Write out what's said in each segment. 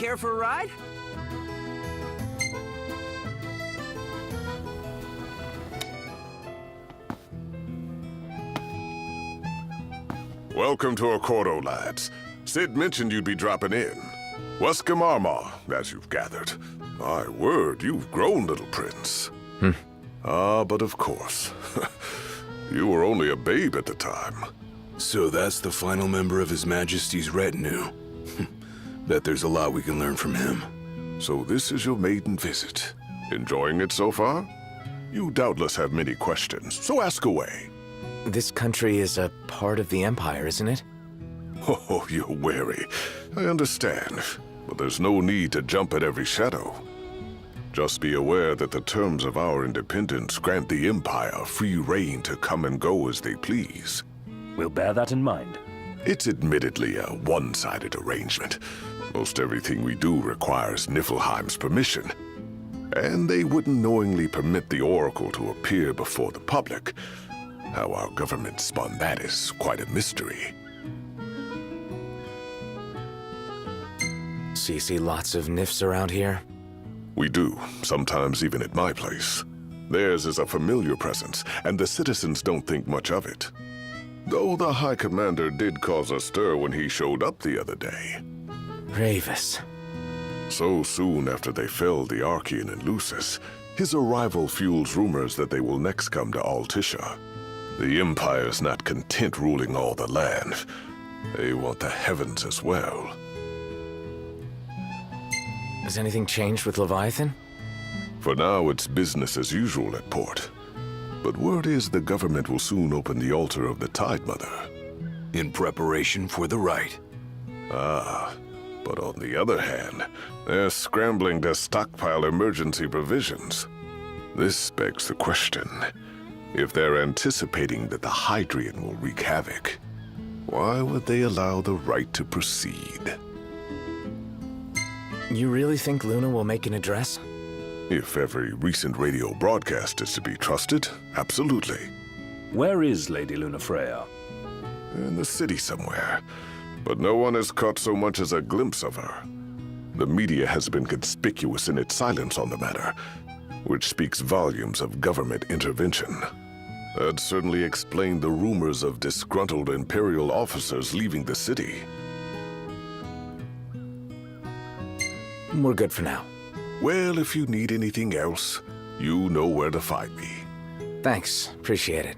Care for a ride? Welcome to Accordo, lads. Sid mentioned you'd be dropping in. Wescom Armor, as you've gathered. My word, you've grown, little prince. But of course. You were only a babe at the time. So that's the final member of His Majesty's retinue. Bet there's a lot we can learn from him. So this is your maiden visit. Enjoying it so far? You doubtless have many questions, so ask away. This country is a part of the Empire, isn't it? Oh, you're wary. I understand. But there's no need to jump at every shadow. Just be aware that the terms of our independence grant the Empire free reign to come and go as they please. We'll bear that in mind. It's admittedly a one-sided arrangement. Most everything we do requires Niflheim's permission. And they wouldn't knowingly permit the Oracle to appear before the public. How our government spun that is quite a mystery. So you see lots of Nifs around here? We do, sometimes even at my place. Theirs is a familiar presence, and the citizens don't think much of it. Though the High Commander did cause a stir when he showed up the other day. Ravis. So soon after they felled the Archean and Lucis, his arrival fuels rumors that they will next come to Altisha. The Empire's not content ruling all the land. They want the heavens as well. Has anything changed with Leviathan? For now, it's business as usual at port. But word is the government will soon open the altar of the Tide Mother. In preparation for the rite. But on the other hand, they're scrambling to stockpile emergency provisions. This begs the question. If they're anticipating that the Hydrian will wreak havoc, why would they allow the rite to proceed? You really think Luna will make an address? If every recent radio broadcast is to be trusted, absolutely. Where is Lady Lunafreya? In the city somewhere. But no one has caught so much as a glimpse of her. The media has been conspicuous in its silence on the matter, which speaks volumes of government intervention. That certainly explained the rumors of disgruntled Imperial officers leaving the city. We're good for now. Well, if you need anything else, you know where to find me. Thanks. Appreciate it.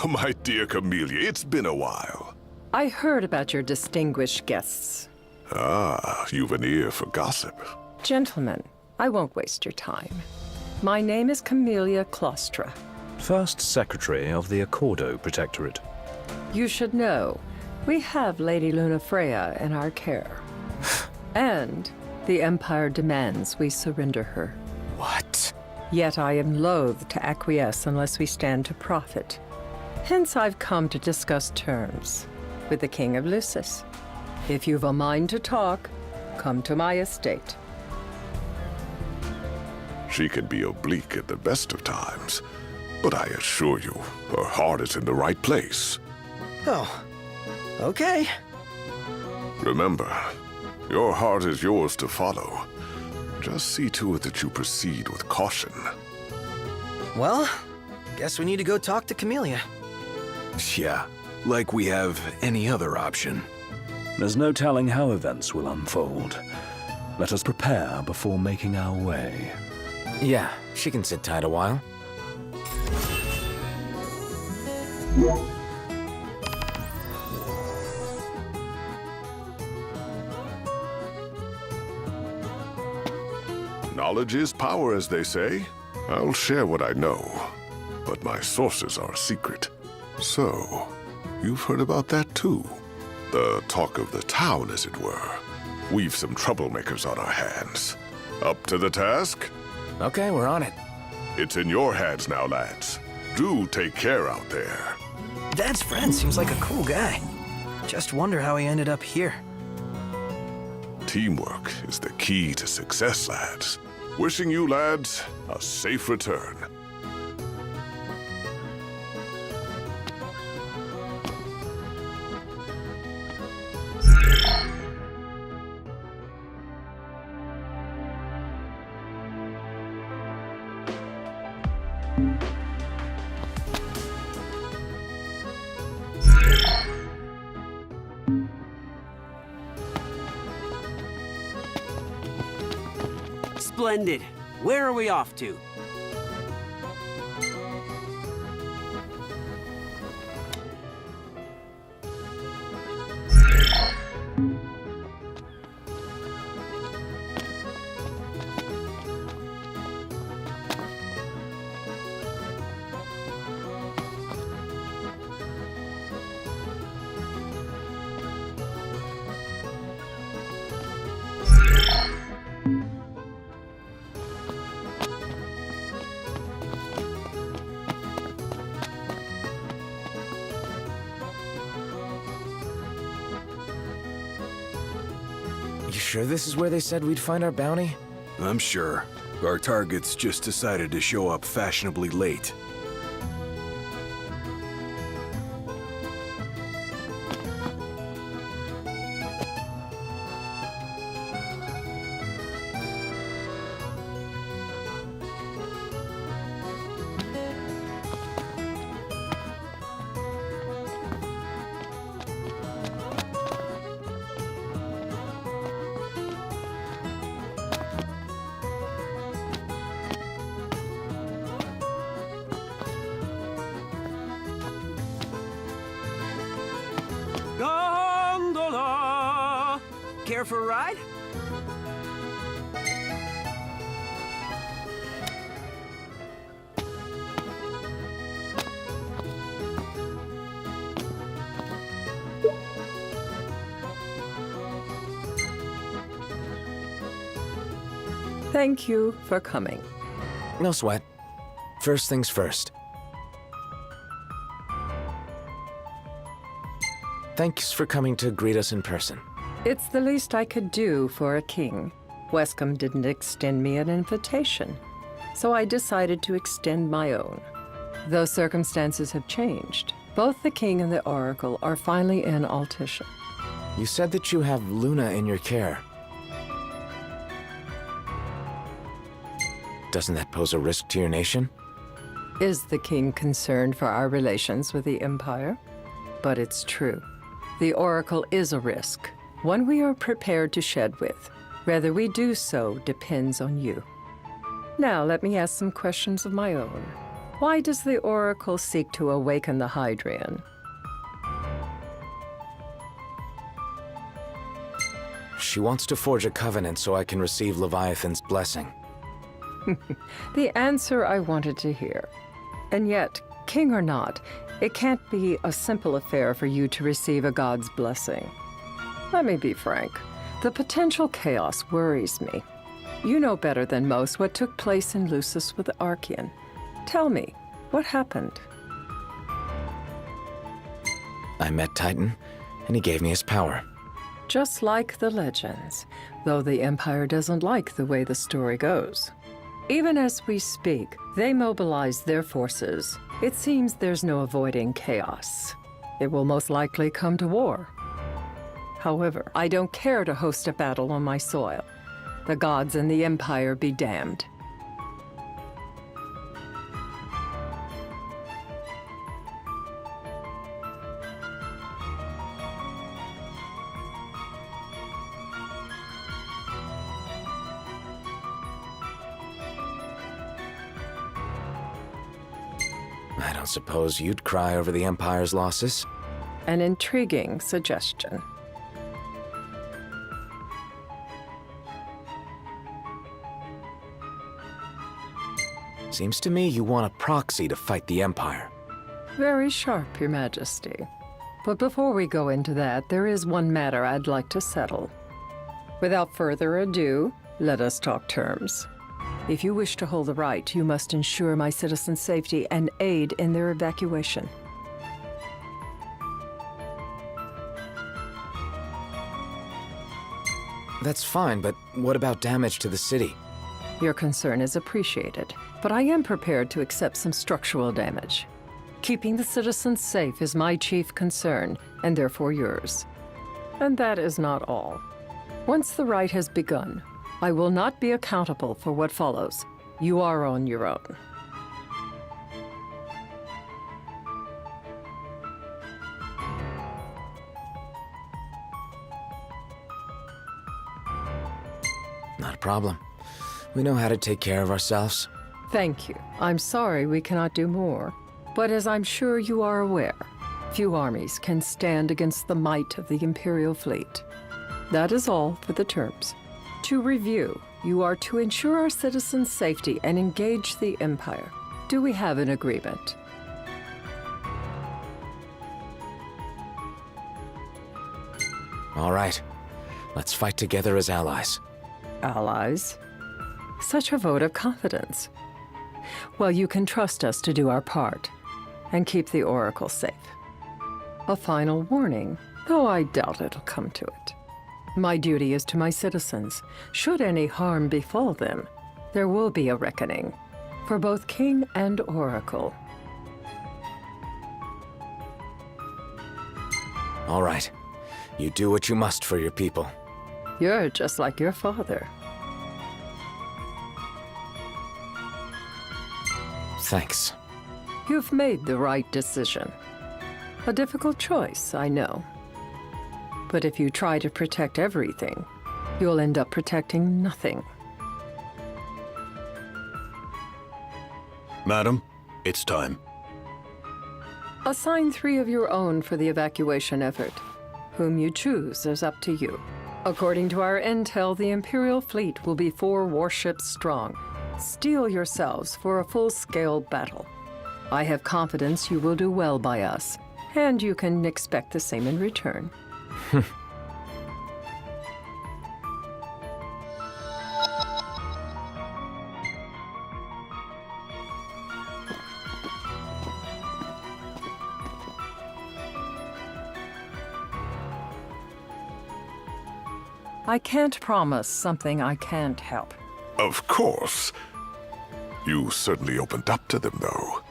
My dear Camellia, it's been a while. I heard about your distinguished guests. You've an ear for gossip. Gentlemen, I won't waste your time. My name is Camellia Claustra. First Secretary of the Accordo Protectorate. You should know, we have Lady Lunafreya in our care. And the Empire demands we surrender her. What? Yet I am loath to acquiesce unless we stand to profit. Hence I've come to discuss terms with the King of Lucis. If you've a mind to talk, come to my estate. She can be oblique at the best of times, but I assure you, her heart is in the right place. Oh, okay. Remember, your heart is yours to follow. Just see to it that you proceed with caution. Well, guess we need to go talk to Camellia. Yeah, like we have any other option. There's no telling how events will unfold. Let us prepare before making our way. Yeah, she can sit tight a while. Knowledge is power, as they say. I'll share what I know, but my sources are a secret. So, you've heard about that too? The talk of the town, as it were. We've some troublemakers on our hands. Up to the task? Okay, we're on it. It's in your hands now, lads. Do take care out there. Dad's friend seems like a cool guy. Just wonder how he ended up here. Teamwork is the key to success, lads. Wishing you, lads, a safe return. Splendid. Where are we off to? You sure this is where they said we'd find our bounty? I'm sure. Our targets just decided to show up fashionably late. Gondola! Care for a ride? Thank you for coming. No sweat. First things first. Thanks for coming to greet us in person. It's the least I could do for a king. Wescom didn't extend me an invitation, so I decided to extend my own. Though circumstances have changed, both the king and the oracle are finally in Altisha. You said that you have Luna in your care. Doesn't that pose a risk to your nation? Is the king concerned for our relations with the Empire? But it's true. The oracle is a risk, one we are prepared to shed with. Whether we do so depends on you. Now, let me ask some questions of my own. Why does the oracle seek to awaken the Hydrian? She wants to forge a covenant so I can receive Leviathan's blessing. The answer I wanted to hear. And yet, king or not, it can't be a simple affair for you to receive a god's blessing. Let me be frank. The potential chaos worries me. You know better than most what took place in Lucis with the Archean. Tell me, what happened? I met Titan, and he gave me his power. Just like the legends, though the Empire doesn't like the way the story goes. Even as we speak, they mobilize their forces. It seems there's no avoiding chaos. It will most likely come to war. However, I don't care to host a battle on my soil. The gods and the Empire be damned. I don't suppose you'd cry over the Empire's losses? An intriguing suggestion. Seems to me you want a proxy to fight the Empire. Very sharp, Your Majesty. But before we go into that, there is one matter I'd like to settle. Without further ado, let us talk terms. If you wish to hold the right, you must ensure my citizens' safety and aid in their evacuation. That's fine, but what about damage to the city? Your concern is appreciated, but I am prepared to accept some structural damage. Keeping the citizens safe is my chief concern, and therefore yours. And that is not all. Once the rite has begun, I will not be accountable for what follows. You are on your own. Not a problem. We know how to take care of ourselves. Thank you. I'm sorry we cannot do more. But as I'm sure you are aware, few armies can stand against the might of the Imperial fleet. That is all for the terms. To review, you are to ensure our citizens' safety and engage the Empire. Do we have an agreement? All right. Let's fight together as allies. Allies? Such a vote of confidence. Well, you can trust us to do our part and keep the Oracle safe. A final warning, though I doubt it'll come to it. My duty is to my citizens. Should any harm befall them, there will be a reckoning for both King and Oracle. All right. You do what you must for your people. You're just like your father. Thanks. You've made the right decision. A difficult choice, I know. But if you try to protect everything, you'll end up protecting nothing. Madam, it's time. Assign 3 of your own for the evacuation effort. Whom you choose is up to you. According to our intel, the Imperial fleet will be 4 warships strong. Steel yourselves for a full-scale battle. I have confidence you will do well by us, and you can expect the same in return. I can't promise something I can't help. Of course. You certainly opened up to them, though.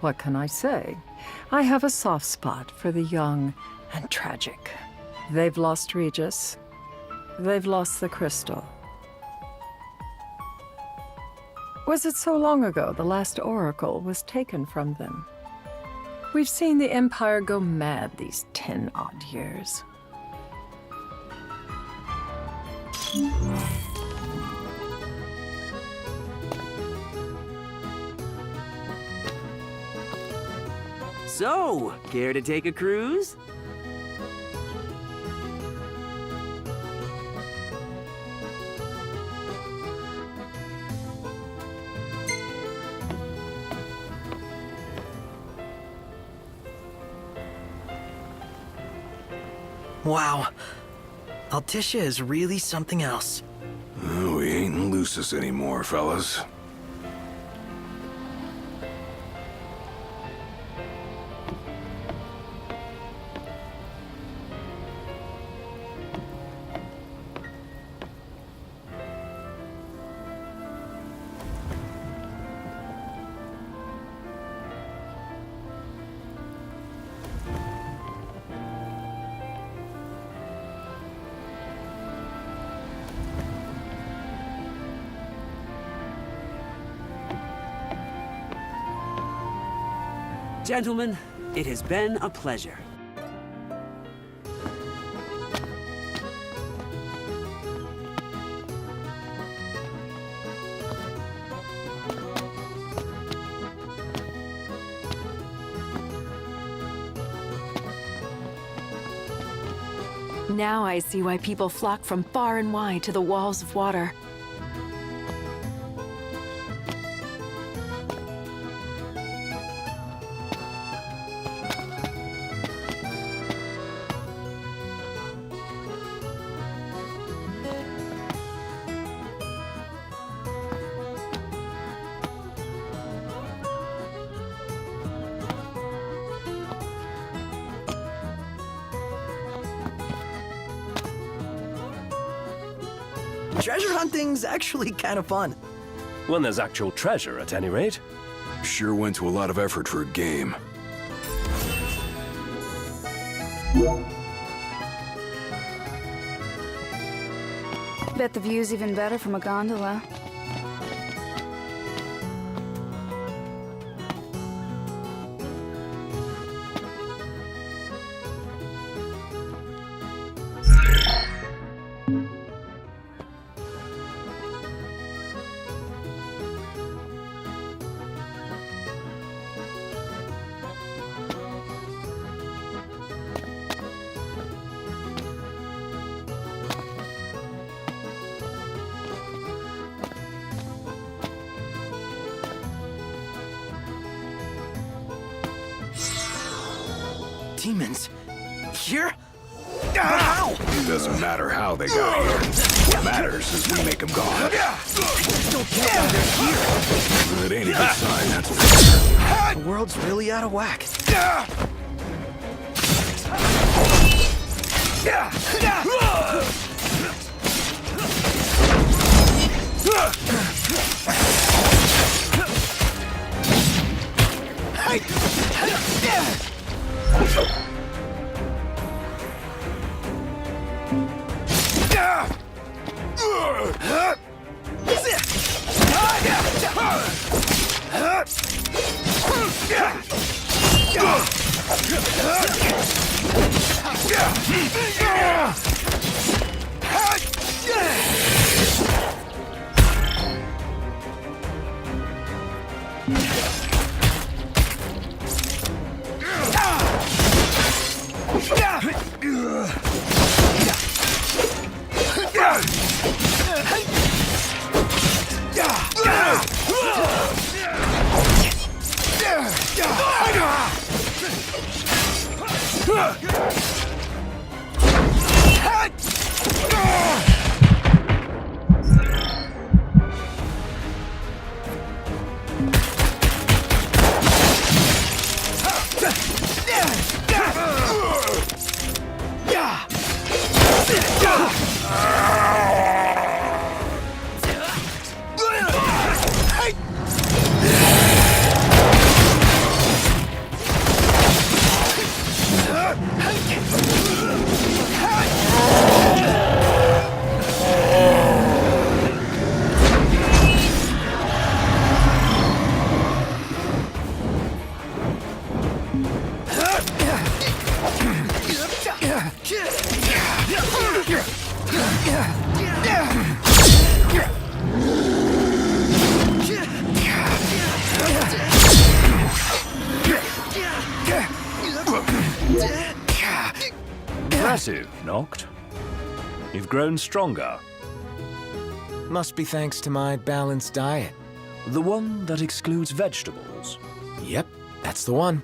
What can I say? I have a soft spot for the young and tragic. They've lost Regis. They've lost the crystal. Was it so long ago the last oracle was taken from them? We've seen the Empire go mad these 10-odd years. So, care to take a cruise? Wow. Altissia is really something else. Oh, we ain't in Lucis anymore, fellas. Gentlemen, it has been a pleasure. Now I see why people flock from far and wide to the walls of water. Treasure hunting's actually kind of fun. When there's actual treasure, at any rate. Sure went to a lot of effort for a game. Bet the view's even better from a gondola. demons. Here? How? It doesn't matter how they got here. What matters is we make them gone. Don't get why they're here. It ain't a good sign, that's for sure. The world's really out of whack. Impressive, Noct. You've grown stronger. Must be thanks to my balanced diet. The one that excludes vegetables. Yep, that's the one.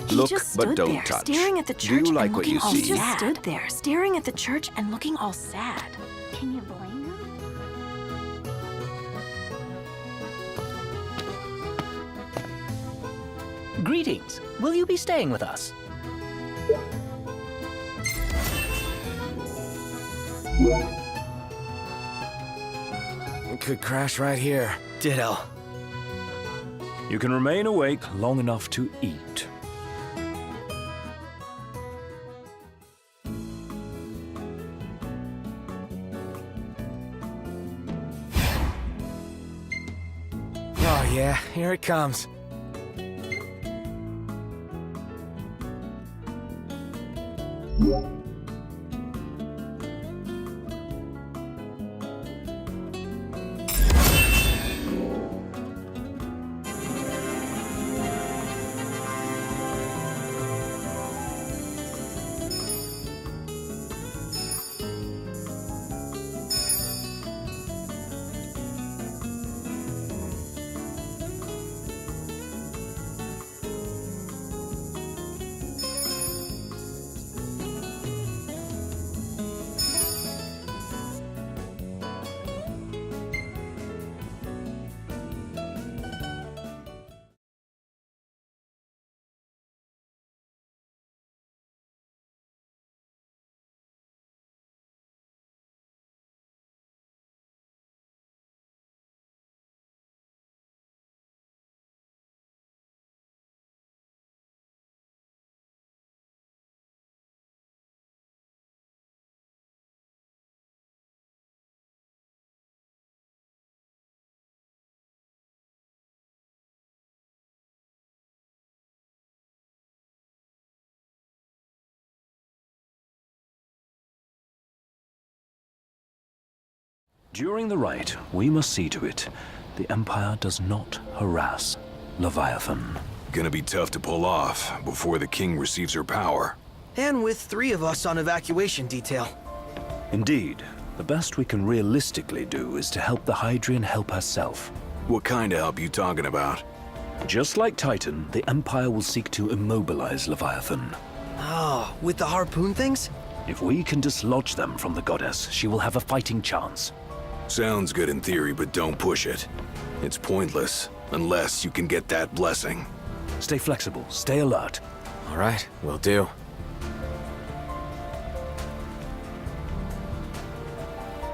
He just stood there, staring at the church and looking all sad. He just stood there, staring at the church and looking all sad. Can you blame him? Greetings. Will you be staying with us? Could crash right here. Ditto. You can remain awake long enough to eat. Oh yeah, here it comes. During the rite, we must see to it the Empire does not harass Leviathan. Gonna be tough to pull off before the king receives her power. And with 3 of us on evacuation detail. Indeed, the best we can realistically do is to help the Hydrian help herself. What kind of help you talking about? Just like Titan, the Empire will seek to immobilize Leviathan. Oh, with the harpoon things? If we can dislodge them from the goddess, she will have a fighting chance. Sounds good in theory, but don't push it. It's pointless, unless you can get that blessing. Stay flexible, stay alert. All right, will do.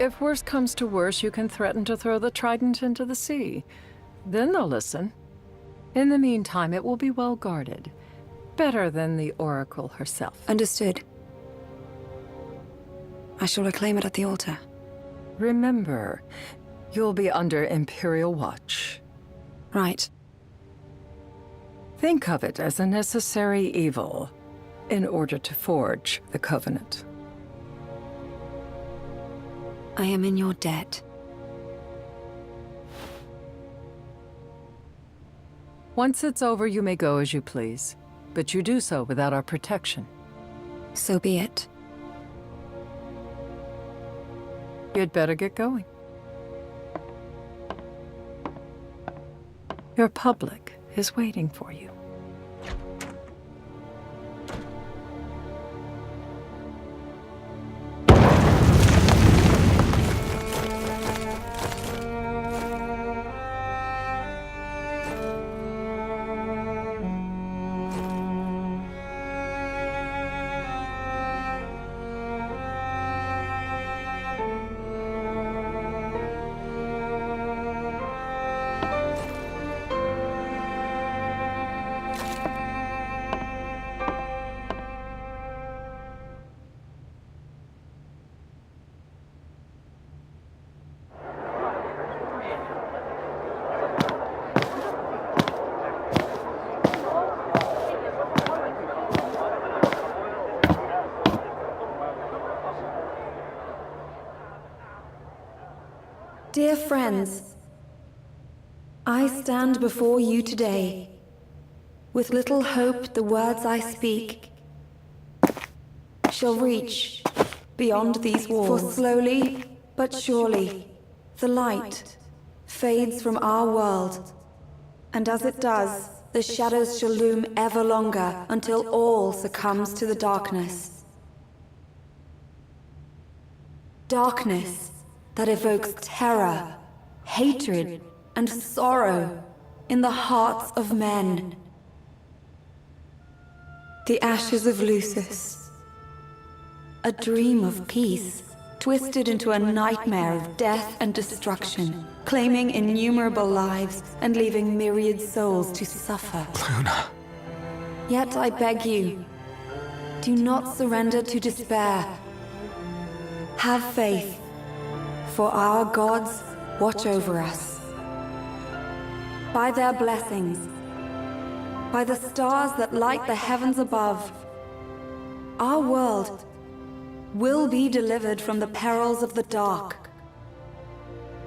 If worse comes to worse, you can threaten to throw the trident into the sea. Then they'll listen. In the meantime, it will be well guarded. Better than the Oracle herself. Understood. I shall reclaim it at the altar. Remember, you'll be under Imperial watch. Right. Think of it as a necessary evil in order to forge the Covenant. I am in your debt. Once it's over, you may go as you please, but you do so without our protection. So be it. You'd better get going. Your public is waiting for you. Dear friends, I stand before you today with little hope the words I speak shall reach beyond these walls. For slowly but surely, the light fades from our world, and as it does, the shadows shall loom ever longer until all succumbs to the darkness. Darkness that evokes terror, hatred, and sorrow in the hearts of men. The ashes of Lucis, a dream of peace, twisted into a nightmare of death and destruction, claiming innumerable lives and leaving myriad souls to suffer. Luna. Yet I beg you, do not surrender to despair. Have faith, for our gods watch over us. By their blessings, by the stars that light the heavens above, our world will be delivered from the perils of the dark.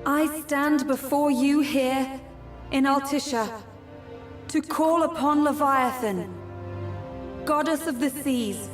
I stand before you here in Altissia to call upon Leviathan, goddess of the seas,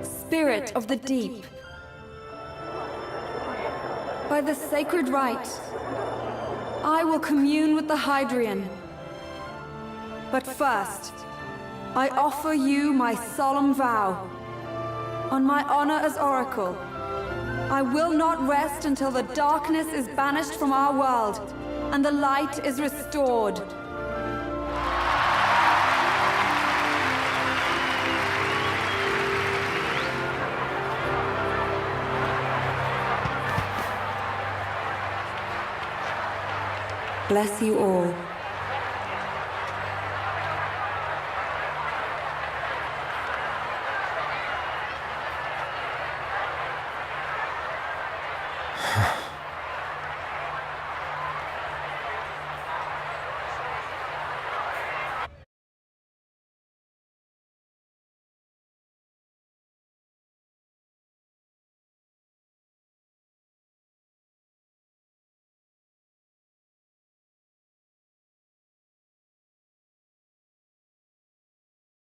spirit of the deep. By the sacred rite, I will commune with the Hydrian. But first, I offer you my solemn vow. On my honor as Oracle, I will not rest until the darkness is banished from our world and the light is restored. Bless you all.